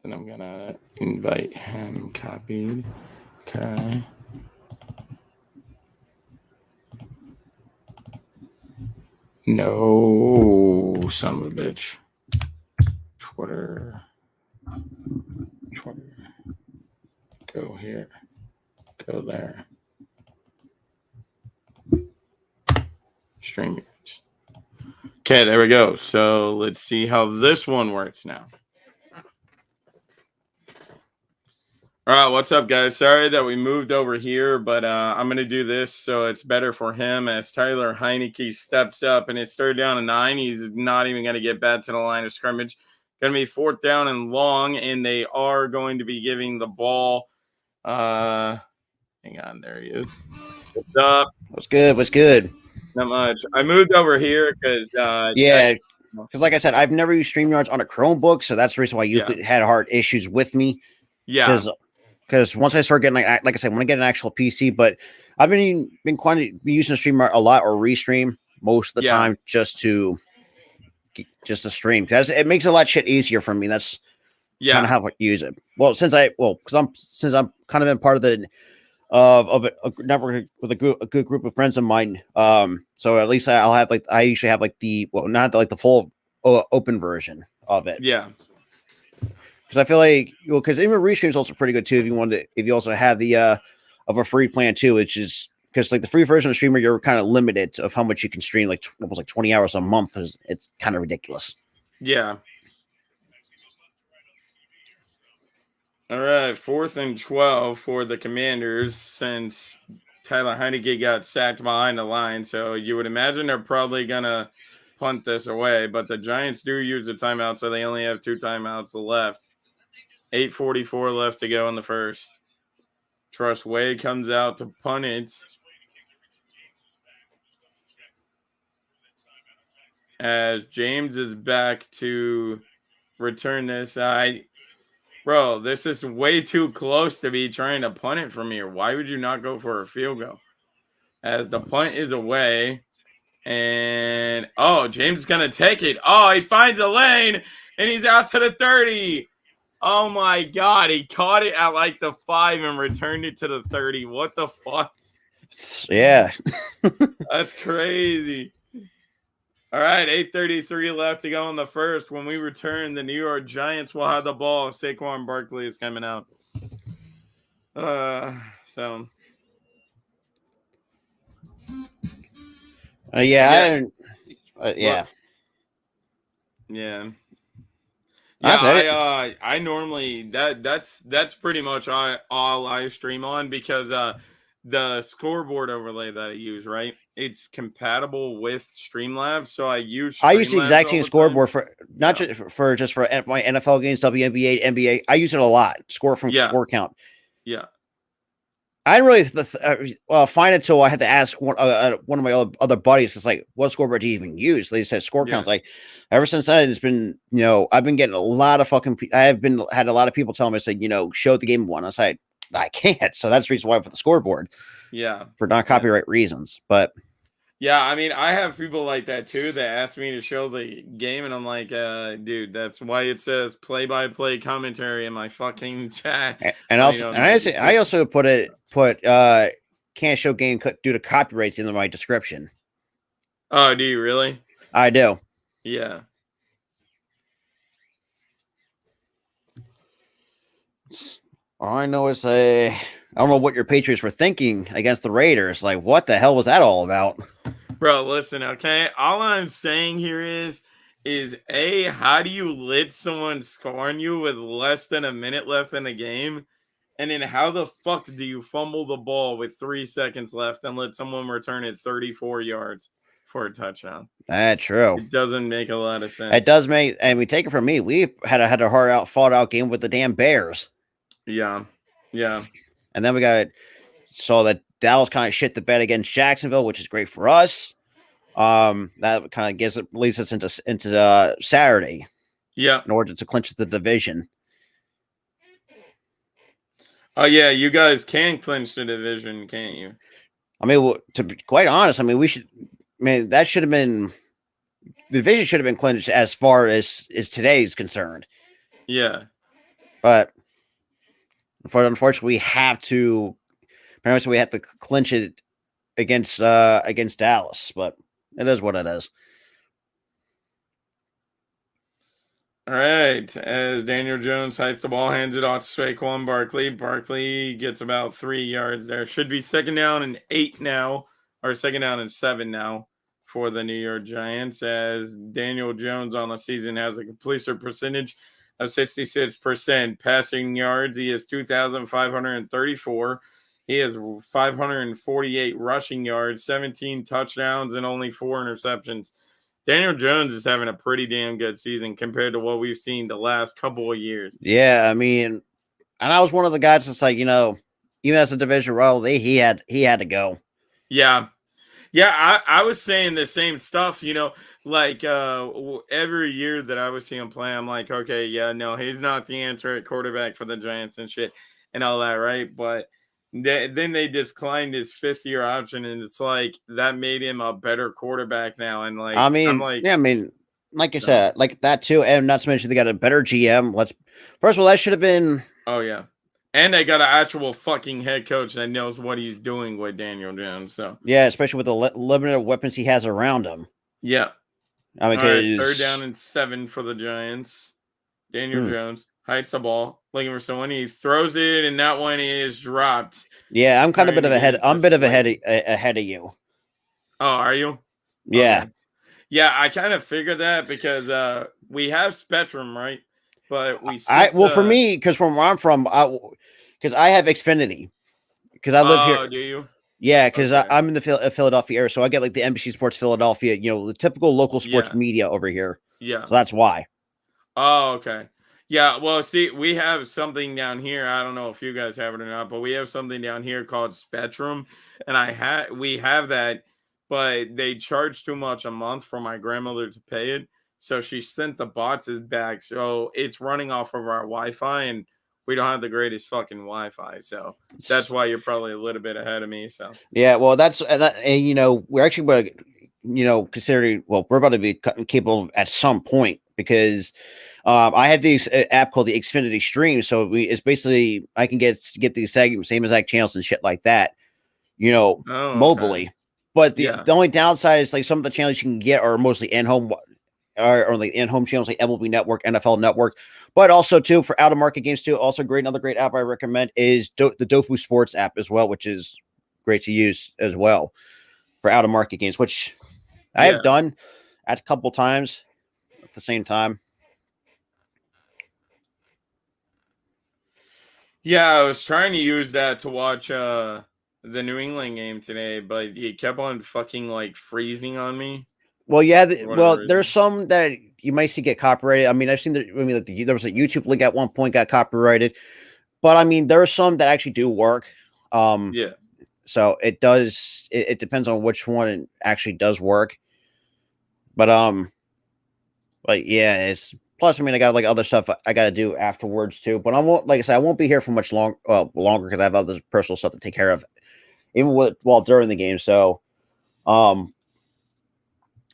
Then I'm gonna invite him. Copied. Okay. No, son of a bitch. Twitter. Go here. Go there. StreamYards. Okay, there we go. So let's see how this one works now. All right, what's up, guys? Sorry that we moved over here, but I'm going to do this so it's better for him as Tyler Heineke steps up, and it's third down and 9. He's not even going to get back to the line of scrimmage. Going to be fourth down and long, and they are going to be giving the ball. Hang on, there he is. What's up? What's good? What's good? Not much. I moved over here because because like I said, I've never used StreamYards on a Chromebook, so that's the reason why you had hard issues with me. Yeah. Because once I start getting like I said, when I get an actual PC, but I've been using StreamYard a lot or Restream most of the time just to stream because it makes a lot of shit easier for me. That's kind of how I use it. Well, since I'm kind of been part of the of a network with a good group of friends of mine. So at least I'll have I usually have not the full open version of it. Yeah. Because I feel like because even Restream is also pretty good too if you also have the of a free plan too, which is because like the free version of Streamer you're kind of limited of how much you can stream, like almost like 20 hours a month. It's kind of ridiculous. Yeah. All right, 4th and 12 for the Commanders since Tyler Heineke got sacked behind the line. So you would imagine they're probably going to punt this away. But the Giants do use a timeout, so they only have 2 timeouts left. 8:44 left to go in the first. Truss Way comes out to punt it. As James is back to return this. Bro, this is way too close to be trying to punt it from here. Why would you not go for a field goal? As the punt is away. And, James is going to take it. Oh, he finds a lane, and he's out to the 30. Oh, my God. He caught it at, like, the 5 and returned it to the 30. What the fuck? Yeah. That's crazy. All right, 8:33 left to go in the first. When we return, the New York Giants will have the ball. Saquon Barkley is coming out. Yeah. Yeah. I normally that's pretty much all I stream on because the scoreboard overlay that I use, right? It's compatible with Streamlabs, so I use the exact same scoreboard for not just for my NFL games, WNBA, NBA. I use it a lot. Score score count. Yeah. I didn't really find it until I had to ask one of my other buddies. It's like, what scoreboard do you even use? They said score counts. Like, ever since then, it's been I've been getting a lot of had a lot of people telling me, say, show the game one. I was like, I can't. So that's the reason why I put the scoreboard. Yeah. For non-copyright reasons. But yeah, I mean, I have people like that too that ask me to show the game, and I'm like, dude, that's why it says play-by-play commentary in my fucking chat. And I also put can't show game due to copyrights in my description. Oh, do you really? I do. Yeah. All I know is I don't know what your Patriots were thinking against the Raiders. Like, what the hell was that all about? Bro, listen, okay? All I'm saying here is how do you let someone score on you with less than a minute left in the game? And then how the fuck do you fumble the ball with 3 seconds left and let someone return it 34 yards for a touchdown? That's true. It doesn't make a lot of sense. It does make, and we take it from me. We had a fought out game with the damn Bears. Yeah. Yeah. And then we saw that Dallas kind of shit the bed against Jacksonville, which is great for us. That kind of leads us into Saturday. Yeah. In order to clinch the division. Oh yeah, you guys can clinch the division, can't you? I mean, to be quite honest, I mean that should have been the division should have been clinched as far as today's concerned. Yeah. but unfortunately, we have to. Apparently, we have to clinch it against Dallas, but it is what it is. All right. As Daniel Jones hikes the ball, hands it off to Saquon Barkley. Barkley gets about 3 yards there. Should be second down and 8 now, or second down and 7 now for the New York Giants. As Daniel Jones on the season has a completion percentage of 66%. Passing yards, he has 2,534. He has 548 rushing yards, 17 touchdowns, and only 4 interceptions. Daniel Jones is having a pretty damn good season compared to what we've seen the last couple of years. Yeah, I mean, and I was one of the guys that's like, even as a division rival, he had to go. Yeah. Yeah, I was saying the same stuff, like every year that I was seeing him play, I'm like, okay, yeah, no, he's not the answer at quarterback for the Giants and shit and all that, right? But then they declined his 5th-year option, and it's like that made him a better quarterback now. And like, I I'm mean, like, yeah, I mean, like I no. said, like that too, and not to mention they got a better GM. First of all, that should have been. Oh yeah, and they got an actual fucking head coach that knows what he's doing with Daniel Jones. So Yeah, especially with the limited weapons he has around him. yeah. I mean, All right, 3rd down and 7 for the Giants. Daniel Jones hikes the ball, looking for someone. He throws it, and that one is dropped. Yeah, I'm kind of a bit of ahead. I'm a bit of Slayton. ahead of you. Oh, are you? Yeah. Okay. Yeah, I kind of figured that because we have Spectrum, right? But we For me, because from where I'm from, because I have Xfinity, because I live here. Oh, do you? Yeah, because Okay. I'm in the Philadelphia area, so I get like the NBC Sports Philadelphia, the typical local sports media over here. Yeah. So that's why. Oh, okay. Yeah, well, see, we have something down here. I don't know if you guys have it or not, but we have something down here called Spectrum, and we have that, but they charge too much a month for my grandmother to pay it. So she sent the boxes back. So it's running off of our Wi-Fi, and we don't have the greatest fucking Wi-Fi. So that's why you're probably a little bit ahead of me. So yeah, well, we're actually, considering, well, we're about to be cutting cable at some point because I have this app called the Xfinity Stream. So it's basically I can get these same exact channels and shit like that, mobily. Okay. But the only downside is like some of the channels you can get are mostly in-home or like in-home channels like MLB Network, NFL Network, but also too for out-of-market games too. Also another great app I recommend is the Dofu Sports app as well, which is great to use as well for out-of-market games, which I have done at a couple times at the same time. Yeah, I was trying to use that to watch the New England game today, but it kept on fucking like freezing on me. Well, yeah, there's some that you might see get copyrighted. I mean, I've seen there was a YouTube link at one point got copyrighted, but I mean, there are some that actually do work. Yeah. So it does. It depends on which one actually does work. But like yeah, it's plus. I mean, I got like other stuff I got to do afterwards too. But I won't, like I said, I won't be here for much longer because I have other personal stuff to take care of, even while during the game. So,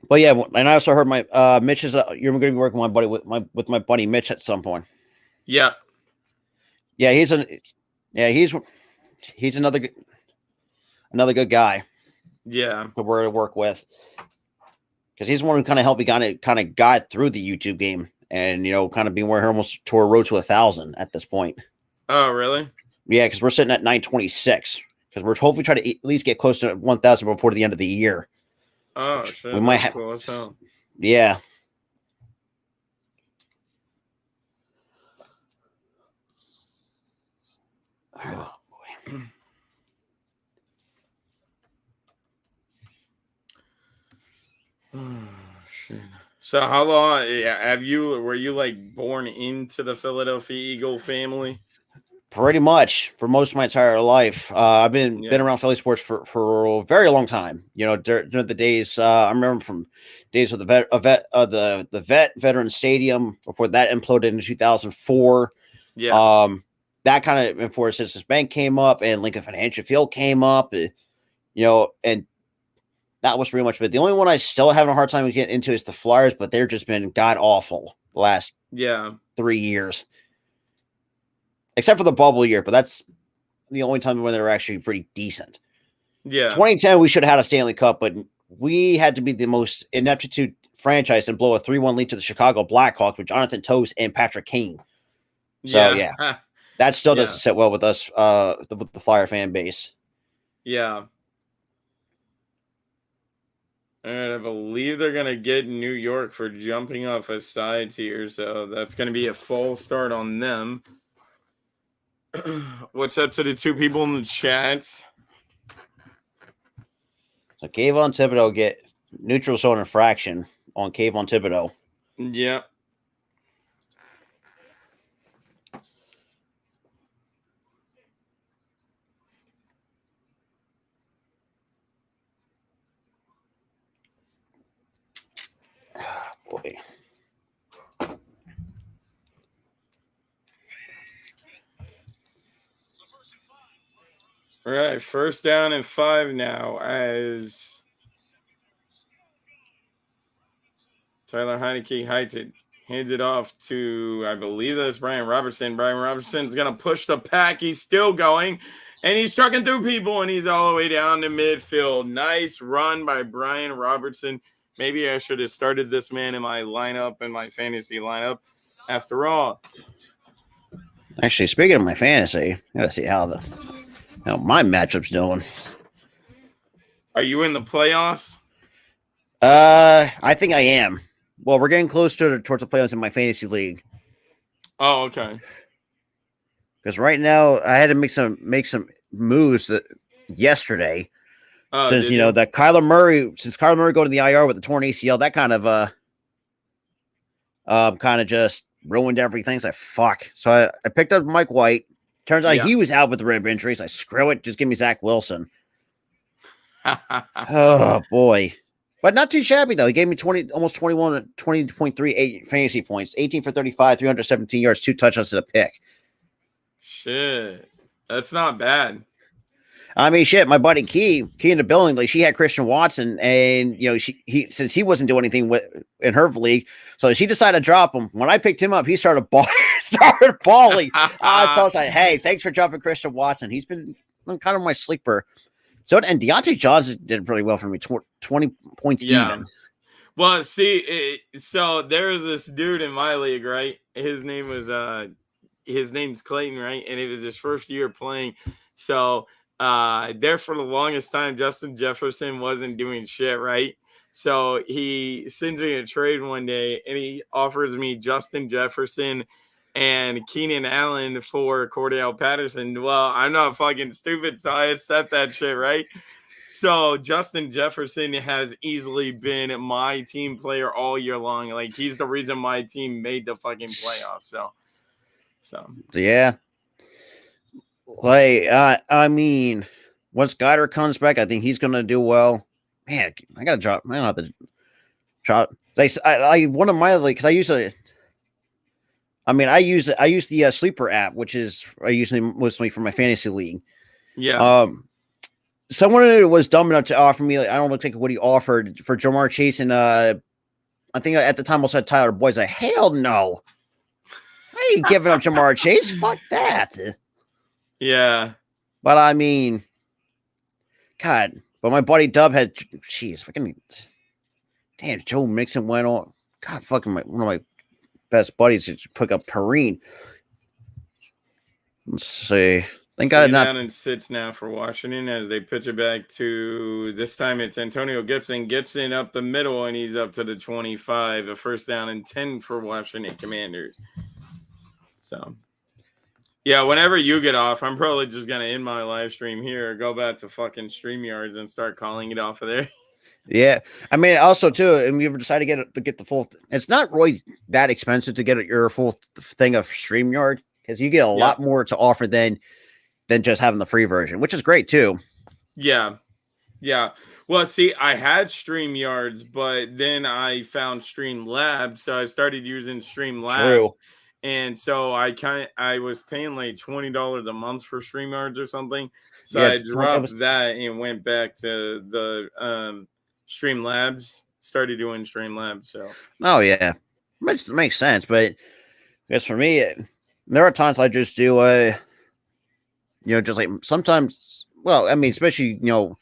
but yeah, and I also heard my Mitch is you're going to be working with my buddy Mitch at some point. Yeah. Yeah, he's another good guy. Yeah. To work with. Because he's the one who kind of helped me kind of got through the YouTube game and kind of being where almost to a road to 1,000 at this point. Oh, really? Yeah, because we're sitting at 926. Because we're hopefully trying to at least get close to 1,000 before the end of the year. Oh, shit. We might have. Cool as hell. Yeah. Oh, boy. Oh, shit. So how long were you like born into the Philadelphia Eagle family? Pretty much for most of my entire life. I've been around Philly sports for a very long time. During the days I remember from days of the veteran stadium before that imploded in 2004. Yeah. That kind of before Citizens Bank came up and Lincoln Financial Field came up, and that was pretty much it. The only one I still having a hard time getting into is the Flyers, but they've just been god awful the last 3 years. except for the bubble year, but that's the only time when they were actually pretty decent. Yeah. 2010, we should have had a Stanley Cup, but we had to be the most ineptitude franchise and blow a 3-1 lead to the Chicago Blackhawks with Jonathan Toews and Patrick Kane. So, yeah, that still doesn't sit well with us, with the Flyer fan base. Yeah. And I believe they're going to get New York for jumping off a side tier, so that's going to be a full start on them. What's up to the two people in the chat? So Kayvon Thibodeau get neutral zone infraction on Kayvon Thibodeau. Yeah. Boy. All right, 1st down and 5 now as Tyler Heineke hands it off to, I believe that's Brian Robertson. Brian Robertson's going to push the pack. He's still going, and he's trucking through people, and he's all the way down to midfield. Nice run by Brian Robertson. Maybe I should have started this man in my lineup, in my fantasy lineup, after all. Actually, speaking of my fantasy, I got to see how my matchup's doing. Are you in the playoffs? I think I am. Well, we're getting close towards the playoffs in my fantasy league. Oh, okay. Because right now I had to make some moves yesterday. Since that Kyler Murray go to the IR with the torn ACL, that kind of just ruined everything. So fuck. So I picked up Mike White. Turns out he was out with the rib injury. So screw it. Just give me Zach Wilson. Oh boy. But not too shabby though. He gave me 20.38 fantasy points, 18 for 35, 317 yards, 2 touchdowns to the pick. Shit. That's not bad. I mean, shit, my buddy Key in the building, like she had Christian Watson, and he since he wasn't doing anything in her league, so she decided to drop him. When I picked him up, he started balling. So I was like, hey, thanks for dropping Christian Watson. He's been kind of my sleeper. So and Deontay Johnson did pretty well for me, 20 points even. Well, see, so there was this dude in my league, right? His name's Clayton, right? And it was his first year playing. So there for the longest time, Justin Jefferson wasn't doing shit, right? So he sends me a trade one day, and he offers me Justin Jefferson and Keenan Allen for Cordell Patterson. Well, I'm not fucking stupid, so I accept that shit, right? So Justin Jefferson has easily been my team player all year long. Like, he's the reason my team made the fucking playoffs. So yeah. Like, I mean, once Goddard comes back, I think he's gonna do well. Man, I gotta drop. I don't have to drop. I one of my like because I use the sleeper app, which is I usually mostly for my fantasy league. Yeah. Someone was dumb enough to offer me. Like, I don't look like what he offered for Jamar Chase, and I think at the time also had Tyler Boyd's. Like, hell no, I ain't giving up Jamar Chase. Fuck that. Yeah. But I mean, God. But my buddy Dub had, fucking, damn, Joe Mixon went on. God, fucking one of my best buddies just pick up Perrine. Let's see. Thank God down and sits now for Washington as they pitch it back to, this time it's Antonio Gibson. Gibson up the middle, and he's up to the 25. A 1st down and 10 for Washington Commanders. So, yeah, whenever you get off, I'm probably just going to end my live stream here, go back to fucking StreamYards and start calling it off of there. Yeah. I mean, also, too, and we decided to get the full, it's not really that expensive to get your full thing of StreamYard because you get a lot more to offer than just having the free version, which is great, too. Yeah. Yeah. Well, see, I had StreamYards, but then I found Streamlabs, so I started using Streamlabs. True. And so I was paying like $20 a month for StreamYards or something. So I dropped that and went back to the Streamlabs, started doing Streamlabs. So makes sense. But I guess for me, There are times I just do just like sometimes. Well, I mean, especially being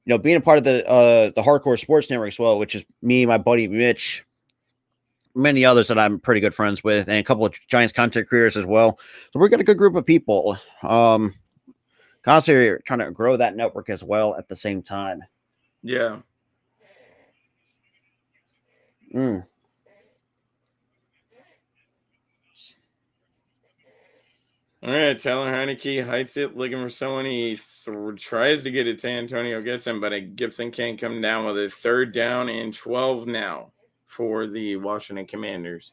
a part of the Hardcore Sports Network as well, which is me, my buddy Mitch, many others that I'm pretty good friends with, and a couple of Giants content creators as well. So we're got a good group of people. Constantly trying to grow that network as well at the same time. Yeah. Mm. All right, Tyler Heineke heights it, looking for someone. He tries to get it to Antonio Gibson, but Gibson can't come down with it. 3rd down and 12 now for the Washington Commanders.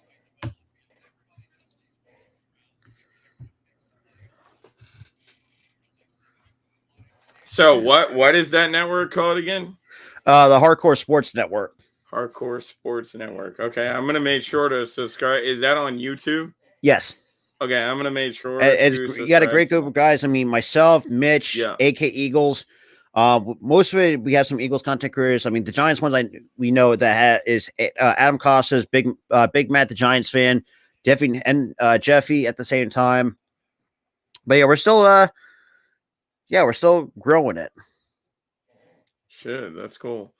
So what is that network called again? The Hardcore Sports Network. Hardcore Sports Network. Okay, I'm gonna make sure to subscribe. Is that on YouTube? Yes. Okay, I'm gonna make sure You got a great group of guys. I mean, myself, Mitch, Yeah. AK Eagles. Most of it, we have some Eagles content creators. I mean, the Giants ones we know that is Adam Costas, Big Matt, the Giants fan, Jeffy and Jeffy at the same time. But yeah, we're still growing it. Shit, that's cool.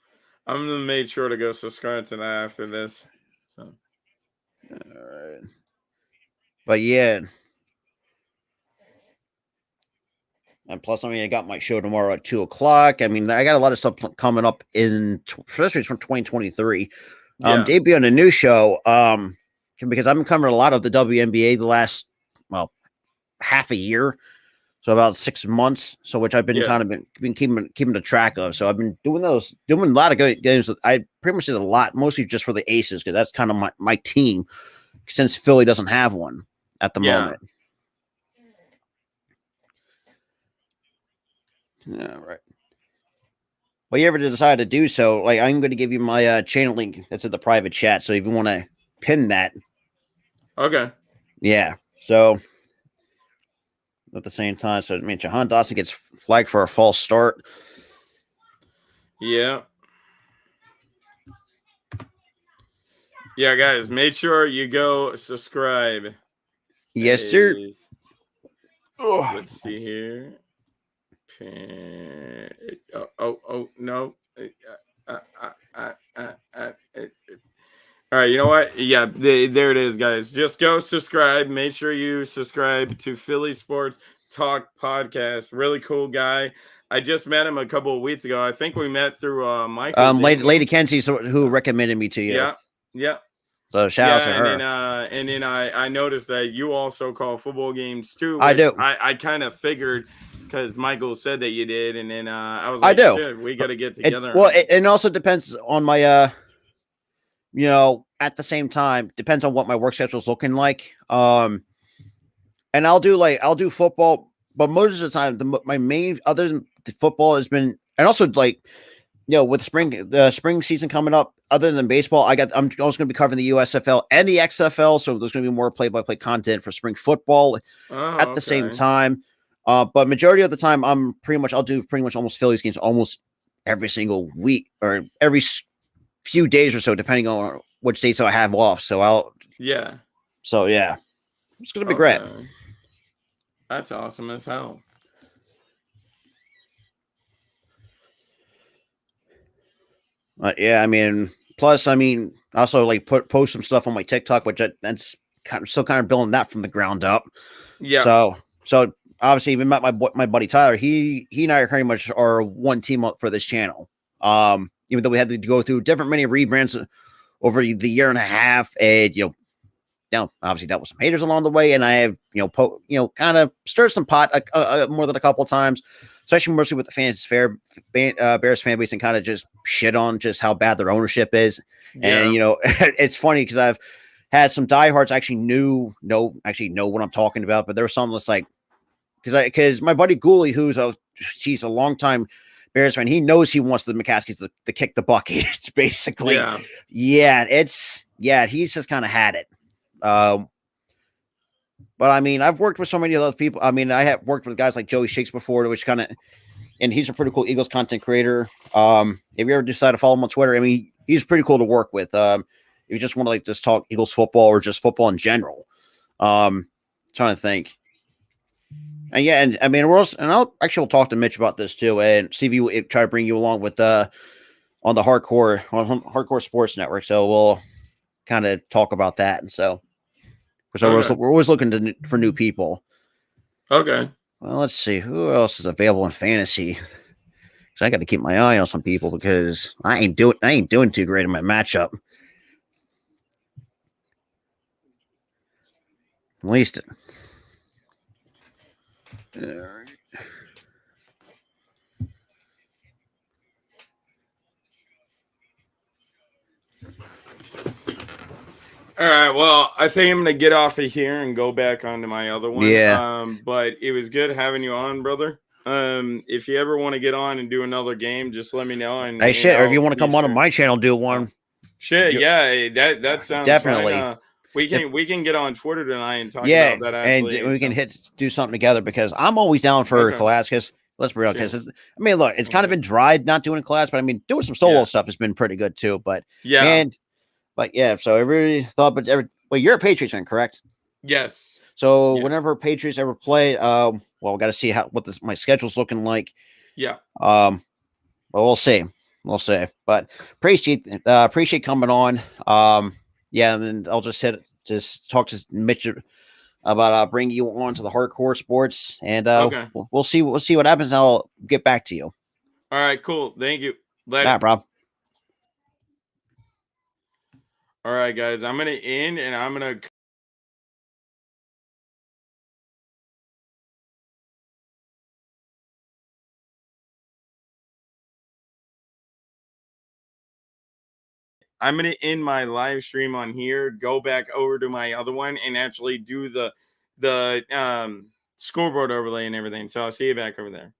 I'm gonna make sure to go subscribe to that after this. So, all right. But yeah. And plus, I mean, I got my show tomorrow at 2:00. I mean, I got a lot of stuff coming up especially from 2023. Debut on a new show. Because I've been covering a lot of the WNBA the last half a year, so about 6 months. So which I've been kind of been keeping the track of. So I've been doing a lot of good games. I pretty much did a lot, mostly just for the Aces because that's kind of my team. Since Philly doesn't have one at the moment. Yeah, right. Well, you ever decide to do so, like I'm going to give you my channel link that's in the private chat. So if you want to pin that. Okay. Yeah. So at the same time, so I mean, Jahan Dawson gets flagged for a false start. Yeah. Yeah, guys, make sure you go subscribe. Yes, sir. Let's see here. Oh no. All right, you know what? Yeah, there it is, guys. Just go subscribe. Make sure you subscribe to Philly Sports Talk Podcast. Really cool guy. I just met him a couple of weeks ago. I think we met through Michael. Lady Kenzie, who recommended me to you. Yeah. So shout out to her. And then I noticed that you also call football games too. I do. I kind of figured because Michael said that you did, and then I was like, I do. Shit, we got to get together. It also depends on my at the same time, depends on what my work schedule is looking like. And I'll do football, but most of the time, my main other than the football has been, and also with the spring season coming up, other than baseball, I'm also going to be covering the USFL and the XFL. So there's going to be more play-by-play content for spring football at the same time. But majority of the time, I'll do pretty much almost Phillies games almost every single week or every few days or so, depending on which days I have off. So it's going to be great. That's awesome as hell. Yeah, I mean, plus, I mean, also post some stuff on my TikTok, which that's still kind of building that from the ground up. Yeah. So obviously, even met my buddy Tyler. He and I are pretty much are one team up for this channel. Even though we had to go through many rebrands over the year and a half, and obviously dealt with some haters along the way, and I have kind of stirred some pot more than a couple of times, especially mostly with the Bears fan base, and kind of just shit on just how bad their ownership is. Yeah. And it's funny because I've had some diehards actually know what I'm talking about, but there was some that's like because my buddy Gooley, she's a longtime Bears fan, he knows he wants the McCaskies to kick the bucket. Basically, he's just kind of had it. But I mean, I've worked with so many other people. I mean, I have worked with guys like Joey Shakes before, which and he's a pretty cool Eagles content creator. If you ever decide to follow him on Twitter, I mean, he's pretty cool to work with. If you just want to just talk Eagles football or just football in general. trying to think. And yeah, and I mean, we'll talk to Mitch about this too, and see if you try to bring you along with on the hardcore sports network. So we'll kind of talk about that, and so we're always looking for new people. Okay. Well, let's see who else is available in fantasy. So I got to keep my eye on some people because I ain't doing too great in my matchup. At least. All right. All right. Well, I think I'm gonna get off of here and go back onto my other one. Yeah. But it was good having you on, brother. If you ever want to get on and do another game, just let me know. And Hey, shit. Or if you want to come sure. on my channel, do one. Shit. Yeah. That sounds definitely. Fine. We can get on Twitter tonight and talk about that. Actually, and we can do something together because I'm always down for collabs. Because let's be real, because I mean, look, it's kind of been dry not doing collabs, but I mean, doing some solo stuff has been pretty good too. But but yeah, so I really thought, well, you're a Patriots fan, correct? Yes. So whenever Patriots ever play, well, we got to see what my schedule's looking like. Yeah. Well, we'll see. But appreciate coming on. Yeah, and then I'll just talk to Mitch about bringing you on to the hardcore sports, and we'll see what happens. And I'll get back to you. All right, cool. Thank you. Later. Nah, bro. All right, guys. I'm gonna end, and I'm gonna. I'm going to end my live stream on here, go back over to my other one, and actually do the scoreboard overlay and everything. So I'll see you back over there.